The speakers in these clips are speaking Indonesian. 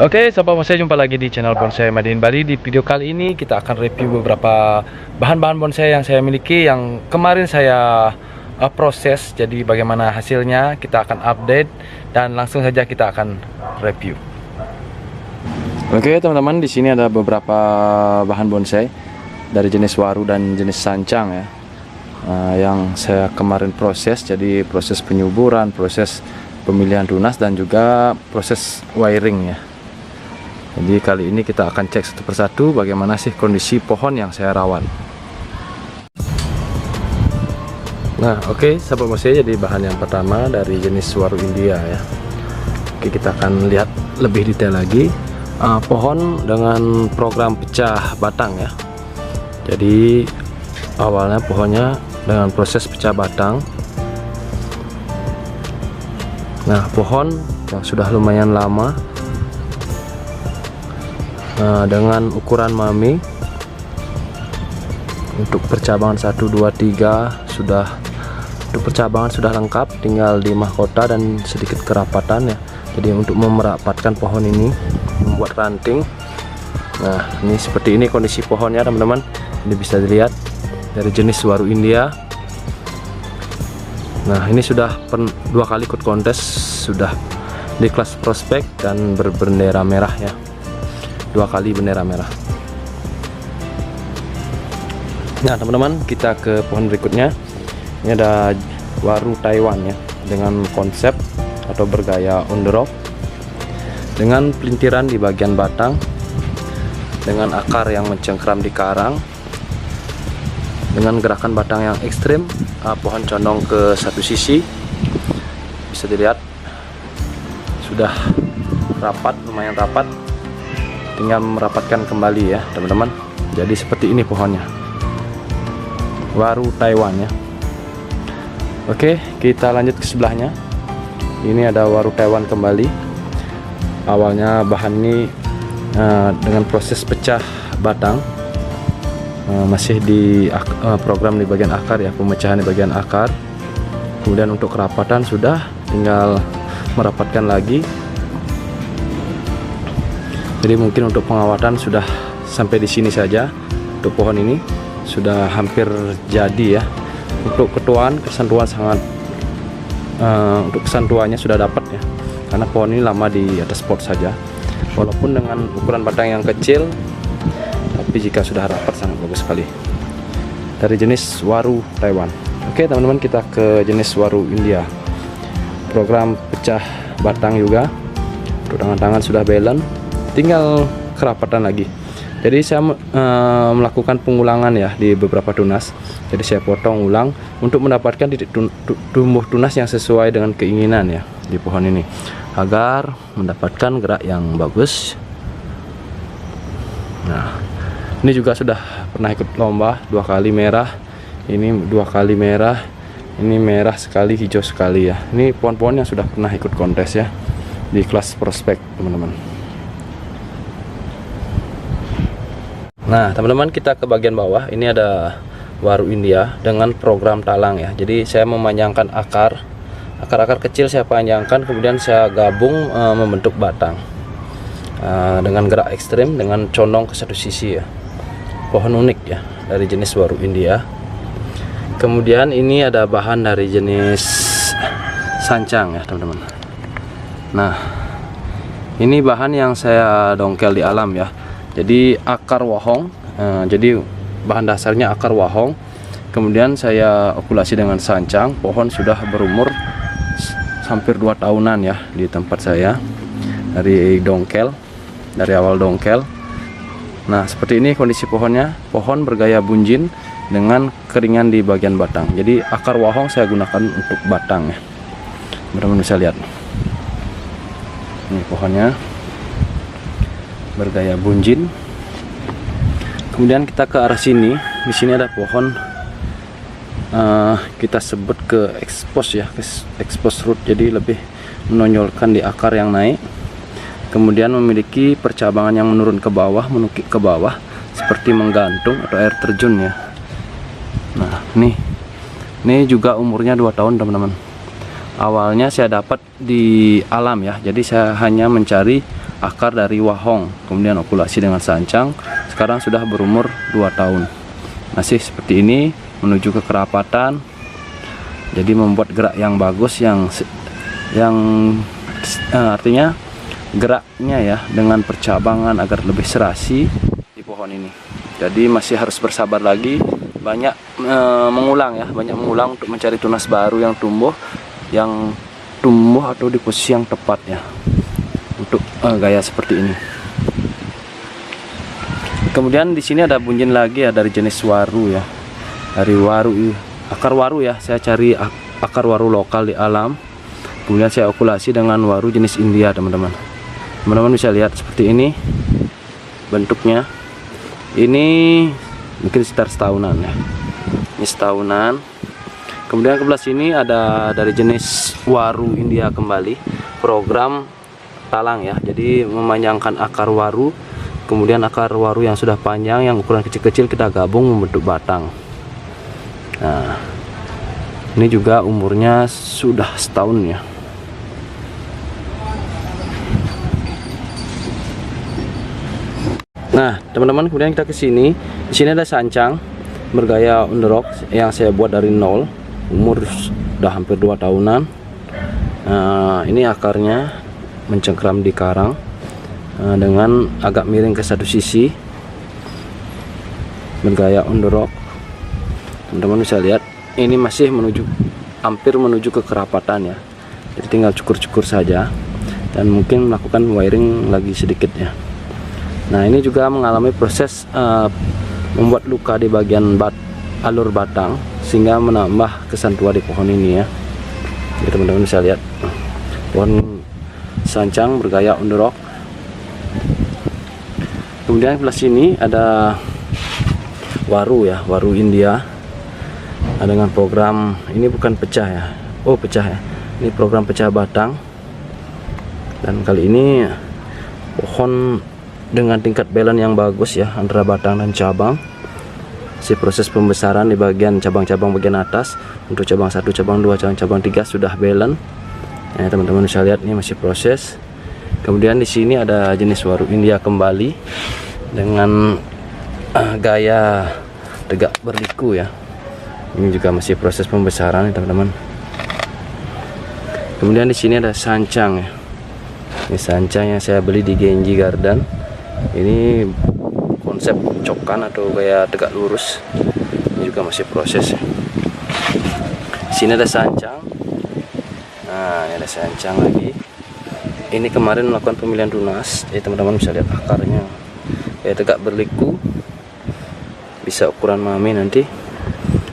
Oke, sobat bonsai, jumpa lagi di channel Bonsai Madin Bali. Di video kali ini kita akan review beberapa bahan-bahan bonsai yang saya miliki, yang kemarin saya proses. Jadi bagaimana hasilnya kita akan update, dan langsung saja kita akan review. Oke teman-teman, di sini ada beberapa bahan bonsai dari jenis waru dan jenis sancang ya, yang saya kemarin proses. Jadi proses penyuburan, proses pemilihan tunas, dan juga proses wiring ya. Jadi kali ini kita akan cek satu persatu bagaimana sih kondisi pohon yang saya rawat. Nah oke, sahabat bonsai, jadi bahan yang pertama dari jenis waru India ya. Oke, kita akan lihat lebih detail lagi pohon dengan program pecah batang ya. Jadi awalnya pohonnya dengan proses pecah batang. Nah, pohon yang sudah lumayan lama, dengan ukuran mami untuk percabangan 1, 2, 3 sudah, untuk percabangan sudah lengkap, tinggal di mahkota dan sedikit kerapatan ya. Jadi untuk merapatkan pohon ini, membuat ranting. Nah ini seperti ini kondisi pohonnya teman-teman. Ini bisa dilihat dari jenis waru India. Nah ini sudah 2 kali ikut kontes, sudah di kelas prospek dan berbendera merah ya, 2 kali bendera merah. Nah teman-teman, kita ke pohon berikutnya. Ini ada waru Taiwan ya, dengan konsep atau bergaya on the rock, dengan pelintiran di bagian batang, dengan akar yang mencengkram di karang, dengan gerakan batang yang ekstrim. Pohon condong ke satu sisi, bisa dilihat sudah rapat, lumayan rapat, tinggal merapatkan kembali ya teman-teman. Jadi seperti ini pohonnya, waru Taiwan ya. Oke, kita lanjut ke sebelahnya. Ini ada waru Taiwan kembali. Awalnya bahan ini dengan proses pecah batang, masih di program di bagian akar ya, pemecahan di bagian akar. Kemudian untuk kerapatan sudah, tinggal merapatkan lagi. Jadi mungkin untuk pengawatan sudah sampai di sini saja. Untuk pohon ini sudah hampir jadi ya. Untuk ketuaan, kesentuhan sangat untuk kesentuannya sudah dapat ya, karena pohon ini lama di atas pot saja. Walaupun dengan ukuran batang yang kecil, tapi jika sudah rapat sangat bagus sekali. Dari jenis waru Taiwan. Oke teman-teman, kita ke jenis waru India. Program pecah batang juga. Untuk tangan-tangan sudah balance, tinggal kerapatan lagi. Jadi saya melakukan pengulangan ya di beberapa tunas. Jadi saya potong ulang untuk mendapatkan titik tumbuh tunas yang sesuai dengan keinginan ya di pohon ini, agar mendapatkan gerak yang bagus. Nah ini juga sudah pernah ikut lomba 2 kali merah, ini 2 kali merah, ini merah sekali, hijau sekali ya. Ini pohon-pohon yang sudah pernah ikut kontes ya di kelas prospek teman-teman. Nah teman-teman, kita ke bagian bawah. Ini ada waru India dengan program talang ya. Jadi saya memanjangkan akar kecil, saya panjangkan, kemudian saya gabung membentuk batang dengan gerak ekstrim, dengan condong ke satu sisi ya. Pohon unik ya dari jenis waru India. Kemudian ini ada bahan dari jenis sancang ya teman-teman. Nah ini bahan yang saya dongkel di alam ya. Jadi akar wahong, jadi bahan dasarnya akar wahong, kemudian saya okulasi dengan sancang. Pohon sudah berumur hampir 2 tahunan ya di tempat saya, dari dongkel, dari awal dongkel. Nah seperti ini kondisi pohonnya. Pohon bergaya bunjin dengan keringan di bagian batang. Jadi akar wahong saya gunakan untuk batang ya, teman-teman bisa lihat. Ini pohonnya bergaya bunjin. Kemudian kita ke arah sini. Di sini ada pohon kita sebut ke expose ya, expose root. Jadi lebih menonjolkan di akar yang naik. Kemudian memiliki percabangan yang menurun ke bawah, menukik ke bawah seperti menggantung atau air terjun ya. Nah ini juga umurnya 2 tahun teman-teman. awalnya saya dapat di alam ya, jadi saya hanya mencari akar dari wahong, kemudian okulasi dengan sancang. Sekarang sudah berumur 2 tahun, masih seperti ini, menuju ke kerapatan. Jadi membuat gerak yang bagus, yang artinya geraknya ya dengan percabangan agar lebih serasi di pohon ini. Jadi masih harus bersabar lagi, banyak mengulang ya, banyak mengulang untuk mencari tunas baru yang tumbuh atau di posisi yang tepat ya untuk gaya seperti ini. Kemudian di sini ada bunjin lagi ya, dari jenis waru ya, dari waru, akar waru ya. Saya cari akar waru lokal di alam, kemudian saya okulasi dengan waru jenis India, teman-teman. Teman-teman bisa lihat seperti ini bentuknya. Ini mungkin sekitar setahunan ya, ini setahunan. Kemudian ke belah sini ada dari jenis waru India kembali, program talang ya. Jadi memanjangkan akar waru, kemudian akar waru yang sudah panjang, yang ukuran kecil-kecil kita gabung membentuk batang. Nah, ini juga umurnya sudah setahun ya. Nah, teman-teman, kemudian kita ke sini. Di sini ada sancang bergaya on the rock yang saya buat dari nol, umur sudah hampir 2 tahunan. Nah, ini akarnya mencengkram di karang dengan agak miring ke satu sisi, bergaya on the rock. Teman-teman bisa lihat, ini masih hampir menuju ke kerapatan ya. Jadi tinggal cukur-cukur saja dan mungkin melakukan wiring lagi sedikit ya. Nah, ini juga mengalami proses membuat luka di bagian alur batang sehingga menambah kesan tua di pohon ini ya. Jadi teman-teman bisa lihat pohon sancang bergaya on the rock. Kemudian sebelah sini ada waru ya, waru India. Nah, dengan program ini bukan pecah ya, pecah ya, ini program pecah batang. Dan kali ini pohon dengan tingkat balance yang bagus ya antara batang dan cabang. Si proses pembesaran di bagian cabang-cabang bagian atas, untuk cabang 1, cabang 2, cabang 3 sudah balance. Nah, teman-teman bisa lihat ini masih proses. Kemudian di sini ada jenis waru India kembali dengan gaya tegak berliku ya. Ini juga masih proses pembesaran ya, teman-teman. Kemudian di sini ada sancang ya. Ini sancang yang saya beli di Genji Garden. Ini konsep cokan atau gaya tegak lurus. Ini juga masih proses ya. Di sini ada sancang. Nah, ini ada sancang lagi. Ini kemarin melakukan pemilihan tunas. Teman-teman bisa lihat akarnya gaya tegak berliku, bisa ukuran mami nanti.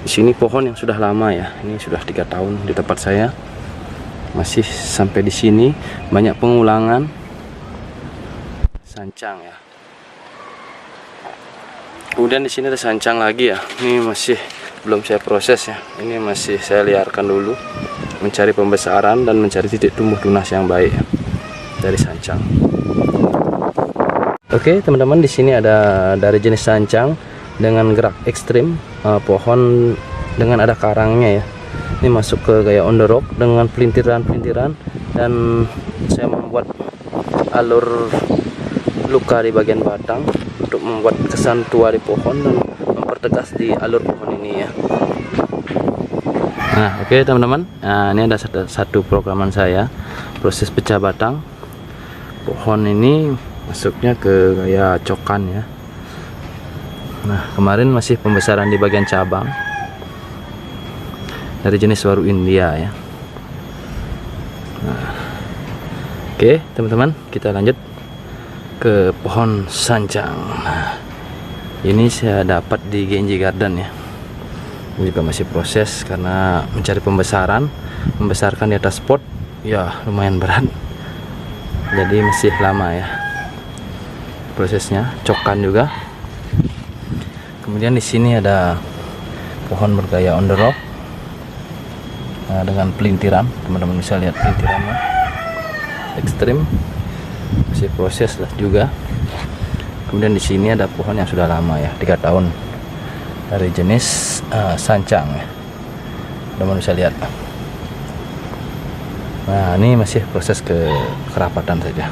Di sini pohon yang sudah lama ya. Ini sudah 3 tahun di tempat saya. Masih sampai di sini, banyak pengulangan sancang ya. Kemudian di sini ada sancang lagi ya. Ini masih belum saya proses ya. Ini masih saya liarkan dulu, mencari pembesaran dan mencari titik tumbuh tunas yang baik ya, dari sancang. Oke, teman-teman, di sini ada dari jenis sancang dengan gerak ekstrim, pohon dengan ada karangnya ya. Ini masuk ke gaya on the rock dengan pelintiran-pelintiran, dan saya membuat alur luka di bagian batang untuk membuat kesan tua di pohon dan mempertegas di alur pohon ini ya. Nah, oke teman-teman, nah, ini ada satu programan saya, proses pecah batang. Pohon ini masuknya ke gaya cokan ya. Nah, kemarin masih pembesaran di bagian cabang dari jenis waru India ya. Nah, oke teman-teman, kita lanjut ke pohon sancang. Nah, ini saya dapat di Genji Garden ya. Ini juga masih proses karena mencari pembesaran, membesarkan di atas pot ya lumayan berat, jadi masih lama ya prosesnya, cokan juga. Kemudian di sini ada pohon bergaya on the rock, nah, dengan pelintiran, teman-teman bisa lihat pelintirannya ekstrim, masih proses lah juga. Kemudian di sini ada pohon yang sudah lama ya, 3 tahun, dari jenis sancang ya, teman-teman bisa lihat. Nah, ini masih proses kerapatan saja.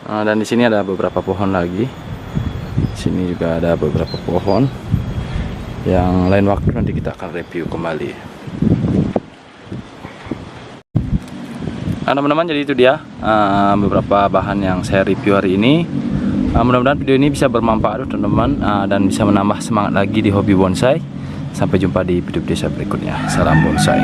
Nah, dan di sini ada beberapa pohon lagi. Di sini juga ada beberapa pohon. Yang lain waktu nanti kita akan review kembali. Nah, teman-teman, jadi itu dia beberapa bahan yang saya review hari ini. Mudah-mudahan video ini bisa bermanfaat teman-teman, dan bisa menambah semangat lagi di hobi bonsai. Sampai jumpa di video saya berikutnya. Salam bonsai.